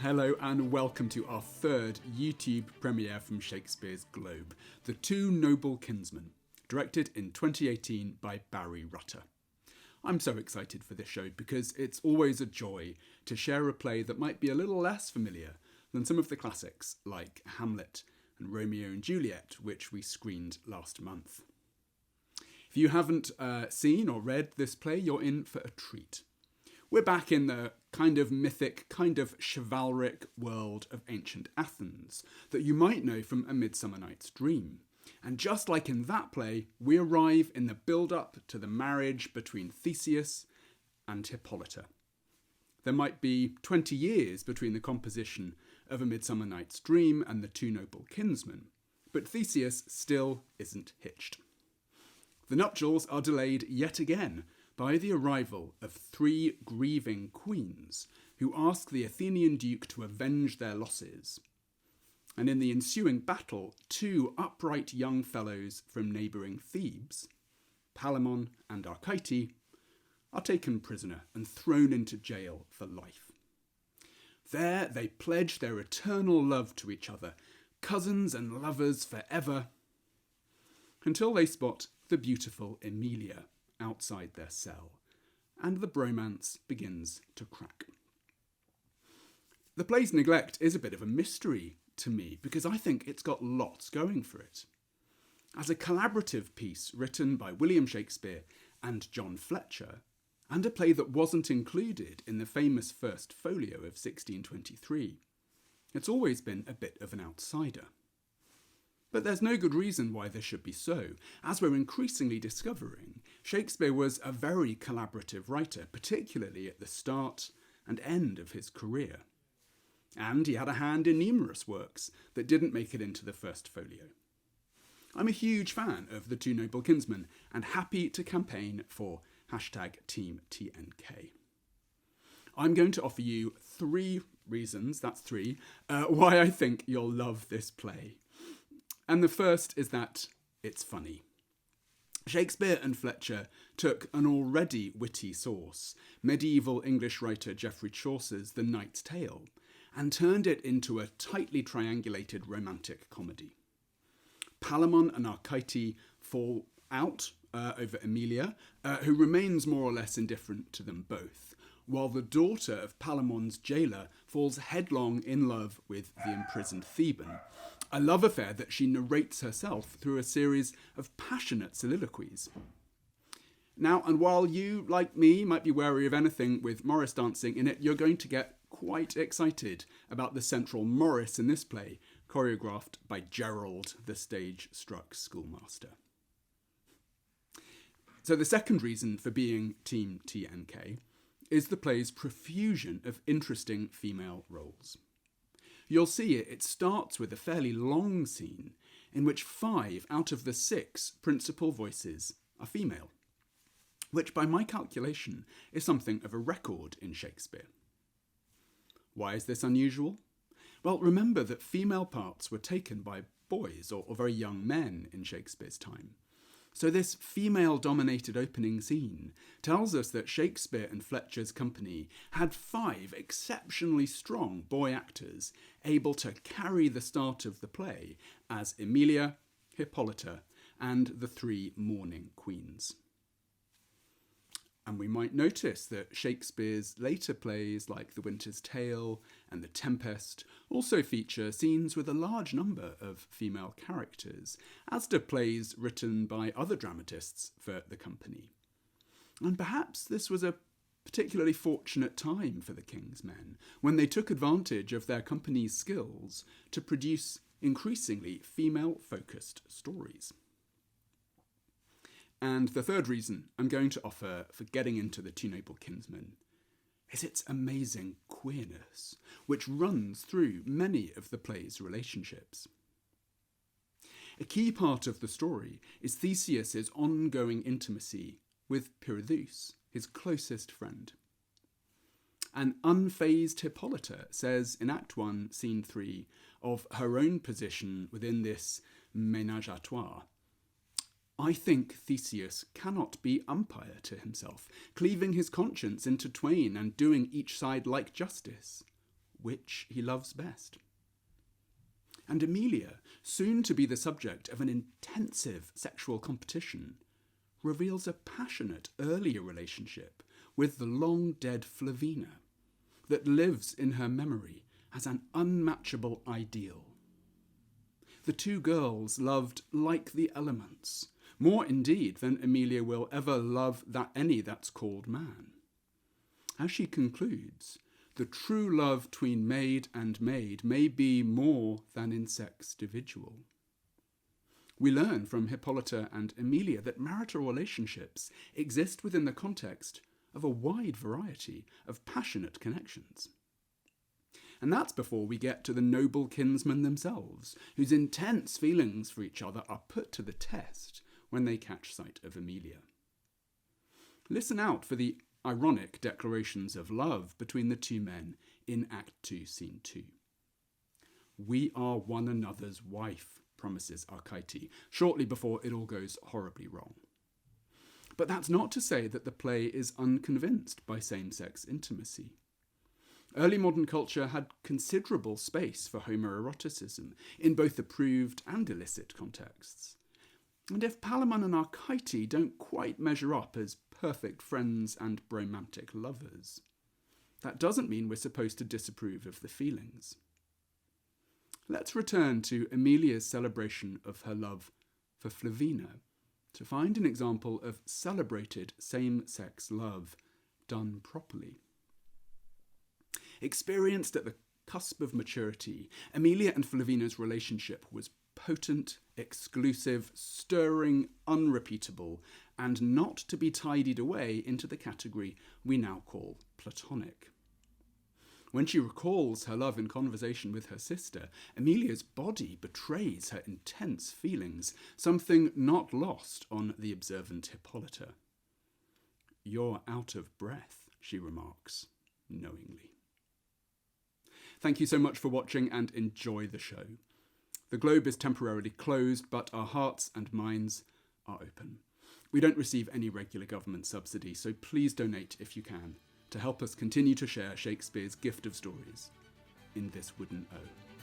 Hello and welcome to our third YouTube premiere from Shakespeare's Globe, The Two Noble Kinsmen, directed in 2018 by Barry Rutter. I'm so excited for this show because it's always a joy to share a play that might be a little less familiar than some of the classics like Hamlet and Romeo and Juliet, which we screened last month. If you haven't seen or read this play, you're in for a treat. We're back in the kind of mythic, kind of chivalric world of ancient Athens that you might know from A Midsummer Night's Dream. And just like in that play, we arrive in the build-up to the marriage between Theseus and Hippolyta. There might be 20 years between the composition of A Midsummer Night's Dream and The Two Noble Kinsmen, but Theseus still isn't hitched. The nuptials are delayed yet again by the arrival of three grieving queens who ask the Athenian duke to avenge their losses. And in the ensuing battle, two upright young fellows from neighbouring Thebes, Palamon and Arcite, are taken prisoner and thrown into jail for life. There they pledge their eternal love to each other, cousins and lovers forever, until they spot the beautiful Emilia outside their cell, and the bromance begins to crack. The play's neglect is a bit of a mystery to me because I think it's got lots going for it. As a collaborative piece written by William Shakespeare and John Fletcher, and a play that wasn't included in the famous First Folio of 1623, it's always been a bit of an outsider. But there's no good reason why this should be so. As we're increasingly discovering, Shakespeare was a very collaborative writer, particularly at the start and end of his career. And he had a hand in numerous works that didn't make it into the First Folio. I'm a huge fan of The Two Noble Kinsmen and happy to campaign for #TeamTNK. I'm going to offer you three reasons, why I think you'll love this play. And the first is that it's funny. Shakespeare and Fletcher took an already witty source, medieval English writer Geoffrey Chaucer's The Knight's Tale, and turned it into a tightly triangulated romantic comedy. Palamon and Arcite fall out over Emilia, who remains more or less indifferent to them both, while the daughter of Palamon's jailer falls headlong in love with the imprisoned Theban, a love affair that she narrates herself through a series of passionate soliloquies. Now, and while you, like me, might be wary of anything with Morris dancing in it, you're going to get quite excited about the central Morris in this play, choreographed by Gerald, the stage-struck schoolmaster. So the second reason for being Team TNK is the play's profusion of interesting female roles. You'll see it starts with a fairly long scene in which 5 out of the 6 principal voices are female, which by my calculation is something of a record in Shakespeare. Why is this unusual? Well, remember that female parts were taken by boys or very young men in Shakespeare's time. So this female-dominated opening scene tells us that Shakespeare and Fletcher's company had 5 exceptionally strong boy actors able to carry the start of the play as Emilia, Hippolyta, and the 3 mourning queens. And we might notice that Shakespeare's later plays like The Winter's Tale and The Tempest also feature scenes with a large number of female characters, as do plays written by other dramatists for the company. And perhaps this was a particularly fortunate time for the King's Men, when they took advantage of their company's skills to produce increasingly female-focused stories. And the third reason I'm going to offer for getting into The Two Noble Kinsmen is its amazing queerness, which runs through many of the play's relationships. A key part of the story is Theseus's ongoing intimacy with Pirithoos, his closest friend. An unfazed Hippolyta says in Act 1, Scene 3, of her own position within this ménage à trois, I think Theseus cannot be umpire to himself, cleaving his conscience into twain and doing each side like justice. which he loves best. And Emilia, soon to be the subject of an intensive sexual competition, reveals a passionate earlier relationship with the long-dead Flavina that lives in her memory as an unmatchable ideal. The two girls loved like the elements, more indeed than Emilia will ever love any that's called man. As she concludes, the true love between maid and maid may be more than in sex dividual. We learn from Hippolyta and Emilia that marital relationships exist within the context of a wide variety of passionate connections. And that's before we get to the noble kinsmen themselves, whose intense feelings for each other are put to the test when they catch sight of Emilia. Listen out for the ironic declarations of love between the two men in Act 2, Scene 2. "We are one another's wife," promises Arcite, shortly before it all goes horribly wrong. But that's not to say that the play is unconvinced by same-sex intimacy. Early modern culture had considerable space for homoeroticism in both approved and illicit contexts. And if Palamon and Arcite don't quite measure up as perfect friends and bromantic lovers, that doesn't mean we're supposed to disapprove of the feelings. Let's return to Emilia's celebration of her love for Flavina to find an example of celebrated same-sex love done properly. Experienced at the cusp of maturity, Emilia and Flavina's relationship was potent, exclusive, stirring, unrepeatable, and not to be tidied away into the category we now call platonic. When she recalls her love in conversation with her sister, Emilia's body betrays her intense feelings, something not lost on the observant Hippolyta. "You're out of breath," she remarks, knowingly. Thank you so much for watching and enjoy the show. The globe is temporarily closed, but our hearts and minds are open. We don't receive any regular government subsidy, so please donate if you can to help us continue to share Shakespeare's gift of stories in this wooden O.